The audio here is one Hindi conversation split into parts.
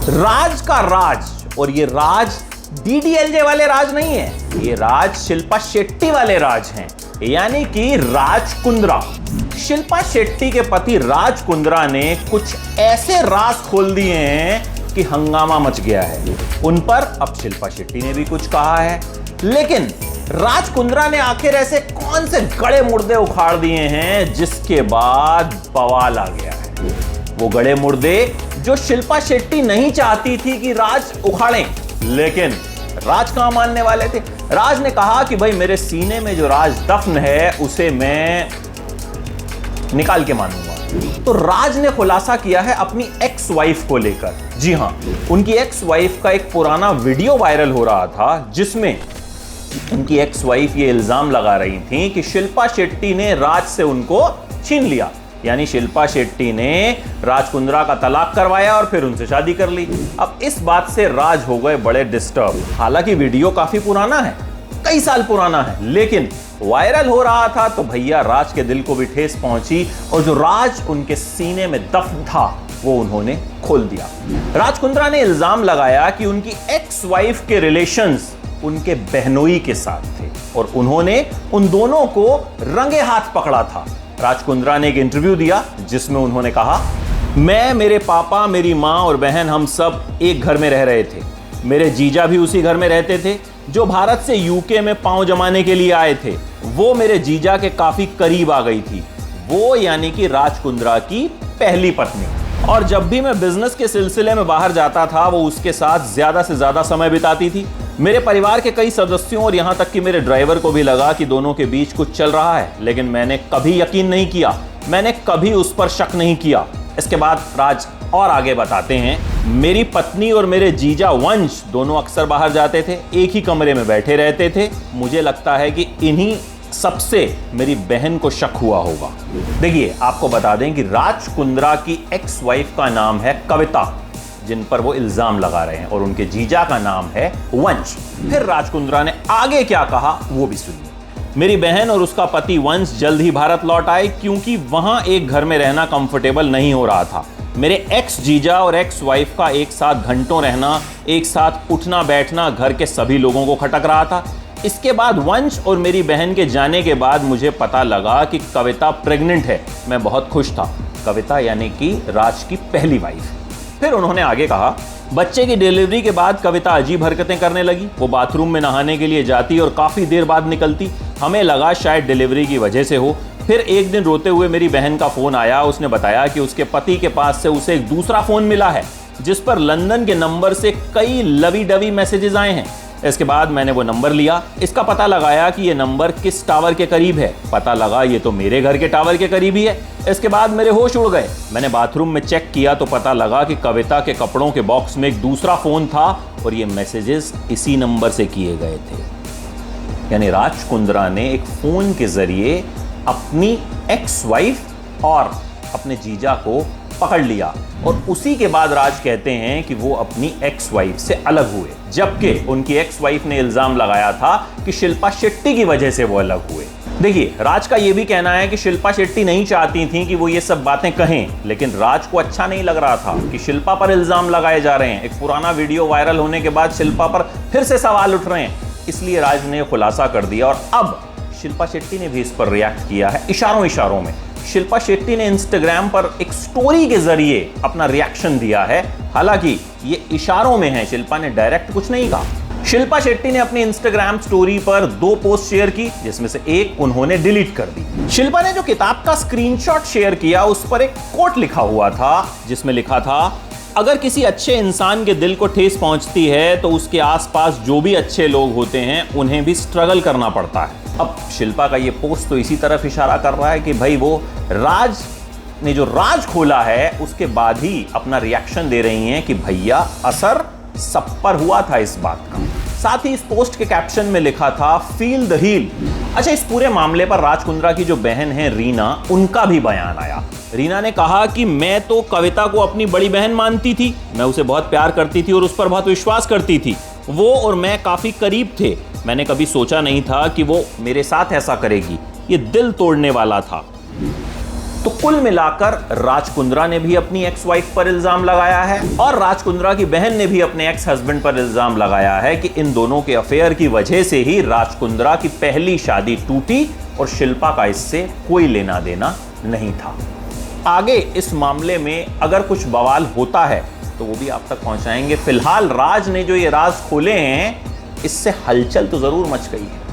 राज का राज, और ये राज डीडीएलजे वाले राज नहीं है, ये राज शिल्पा शेट्टी वाले राज हैं, यानी कि राज कुंद्रा। शिल्पा शेट्टी के पति राज कुंद्रा ने कुछ ऐसे राज खोल दिए हैं कि हंगामा मच गया है। उन पर अब शिल्पा शेट्टी ने भी कुछ कहा है, लेकिन राज कुंद्रा ने आखिर ऐसे कौन से गड़े मुर्दे उखाड़ दिए हैं जिसके बाद बवाल आ गया है। वो गड़े मुर्दे जो शिल्पा शेट्टी नहीं चाहती थी कि राज उखाड़ें, लेकिन राज कहां मानने वाले थे। राज ने कहा कि भाई मेरे सीने में जो राज दफन है उसे मैं निकाल के मानूंगा। तो राज ने खुलासा किया है अपनी एक्स वाइफ को लेकर। जी हां, उनकी एक्स वाइफ का एक पुराना वीडियो वायरल हो रहा था जिसमें उनकी एक्स वाइफ ये इल्जाम लगा रही थी कि शिल्पा शेट्टी ने राज से उनको छीन लिया, यानी शिल्पा शेट्टी ने राज कुंद्रा का तलाक करवाया और फिर उनसे शादी कर ली। अब इस बात से राज हो गए बड़े डिस्टर्ब। हालांकि वीडियो काफी पुराना है, कई साल पुराना है, लेकिन वायरल हो रहा था तो भैया राज के दिल को भी ठेस पहुंची और जो राज उनके सीने में दफन था वो उन्होंने खोल दिया। राज कुंद्रा ने इल्जाम लगाया कि उनकी एक्स वाइफ के रिलेशंस उनके बहनोई के साथ थे और उन्होंने उन दोनों को रंगे हाथ पकड़ा था। राज कुंद्रा ने एक इंटरव्यू दिया जिसमें उन्होंने कहा, मैं, मेरे पापा, मेरी मां और बहन, हम सब एक घर में रह रहे थे। मेरे जीजा भी उसी घर में रहते थे जो भारत से यूके में पांव जमाने के लिए आए थे। वो मेरे जीजा के काफी करीब आ गई थी, वो यानी कि राज कुंद्रा की पहली पत्नी। और जब भी मैं बिजनेस के सिलसिले में बाहर जाता था वो उसके साथ ज्यादा से ज्यादा समय बिताती थी। मेरे परिवार के कई सदस्यों और यहां तक कि मेरे ड्राइवर को भी लगा कि दोनों के बीच कुछ चल रहा है, लेकिन मैंने कभी यकीन नहीं किया, मैंने कभी उस पर शक नहीं किया। इसके बाद राज और आगे बताते हैं, मेरी पत्नी और मेरे जीजा वंश दोनों अक्सर बाहर जाते थे, एक ही कमरे में बैठे रहते थे। मुझे लगता है कि इन्हीं सबसे मेरी बहन को शक हुआ होगा। देखिए, आपको बता दें कि राज कुंद्रा की एक्स वाइफ का नाम है कविता, जिन पर वो इल्जाम लगा रहे हैं, और उनके जीजा का नाम है वंश। फिर राज कुंद्रा ने आगे क्या कहा वो भी सुनिए। मेरी बहन और उसका पति वंश जल्द ही भारत लौट आए क्योंकि वहां एक घर में रहना कंफर्टेबल नहीं हो रहा था। मेरे एक्स जीजा और एक्स वाइफ का एक साथ घंटों रहना, एक साथ उठना बैठना घर के सभी लोगों को खटक रहा था। इसके बाद वंश और मेरी बहन के जाने के बाद मुझे पता लगा कि कविता प्रेग्नेंट है। मैं बहुत खुश था। कविता यानी कि राज की पहली वाइफ। फिर उन्होंने आगे कहा, बच्चे की डिलीवरी के बाद कविता अजीब हरकतें करने लगी। वो बाथरूम में नहाने के लिए जाती और काफ़ी देर बाद निकलती। हमें लगा शायद डिलीवरी की वजह से हो। फिर एक दिन रोते हुए मेरी बहन का फ़ोन आया। उसने बताया कि उसके पति के पास से उसे एक दूसरा फ़ोन मिला है जिस पर लंदन के नंबर से कई लवी डवी मैसेजेस आए हैं। इसके बाद मैंने वो नंबर लिया, इसका पता लगाया कि ये नंबर किस टावर के करीब है। पता लगा ये तो मेरे घर के टावर के करीब ही है। इसके बाद मेरे होश उड़ गए। मैंने बाथरूम में चेक किया तो पता लगा कि कविता के कपड़ों के बॉक्स में एक दूसरा फ़ोन था और ये मैसेजेस इसी नंबर से किए गए थे। यानी राज कुंद्रा ने एक फ़ोन के ज़रिए अपनी एक्स वाइफ और अपने जीजा को पकड़ लिया और उसी के बाद राज कहते हैं कि वो अपनी एक्स वाइफ से अलग हुए, जबकि उनकी एक्स वाइफ ने इल्जाम लगाया था कि शिल्पा शेट्टी की वजह से वो अलग हुए। देखिए, राज का ये भी कहना है कि शिल्पा शेट्टी नहीं चाहती थी कि वो ये सब बातें कहें, लेकिन राज को अच्छा नहीं लग रहा था कि शिल्पा पर इल्जाम लगाए जा रहे हैं। एक पुराना वीडियो वायरल होने के बाद शिल्पा पर फिर से सवाल उठ रहे हैं, इसलिए राज ने खुलासा कर दिया और अब शिल्पा शेट्टी ने भी इस पर रिएक्ट किया है इशारों में। शिल्पा शेट्टी ने इंस्टाग्राम पर एक स्टोरी के जरिए अपना रिएक्शन दिया है। हालांकि ये इशारों में है, शिल्पा ने डायरेक्ट कुछ नहीं कहा। शिल्पा शेट्टी ने अपनी इंस्टाग्राम स्टोरी पर 2 पोस्ट शेयर की, जिसमें से एक उन्होंने डिलीट कर दी। शिल्पा ने जो किताब का स्क्रीनशॉट शेयर किया उस पर एक कोट लिखा हुआ था जिसमें लिखा था, अगर किसी अच्छे इंसान के दिल को ठेस पहुंचती है तो उसके आसपास जो भी अच्छे लोग होते हैं उन्हें भी स्ट्रगल करना पड़ता है। अब शिल्पा का ये पोस्ट तो इसी तरफ इशारा कर रहा है कि भाई वो राज ने जो राज खोला है उसके बाद ही अपना रिएक्शन दे रही हैं कि भैया असर सब पर हुआ था इस बात का। साथ ही इस पोस्ट के कैप्शन में लिखा था, फील द हील। अच्छा, इस पूरे मामले पर राज कुंद्रा की जो बहन है रीना, उनका भी बयान आया। रीना ने कहा कि मैं तो कविता को अपनी बड़ी बहन मानती थी, मैं उसे बहुत प्यार करती थी और उस पर बहुत विश्वास करती थी। वो और मैं काफी करीब थे। मैंने कभी सोचा नहीं था कि वो मेरे साथ ऐसा करेगी। ये दिल तोड़ने वाला था। तो कुल मिलाकर राज कुंद्रा ने भी अपनी एक्स वाइफ पर इल्जाम लगाया है और राज कुंद्रा की बहन ने भी अपने एक्स हस्बैंड पर इल्जाम लगाया है कि इन दोनों के अफेयर की वजह से ही राज कुंद्रा की पहली शादी टूटी और शिल्पा का इससे कोई लेना देना नहीं था। आगे इस मामले में अगर कुछ बवाल होता है तो वो भी आप तक पहुंचाएंगे। फिलहाल राज ने जो ये राज खोले हैं, इससे हलचल तो जरूर मच गई है।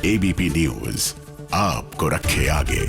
एबीपी न्यूज आपको रखे आगे।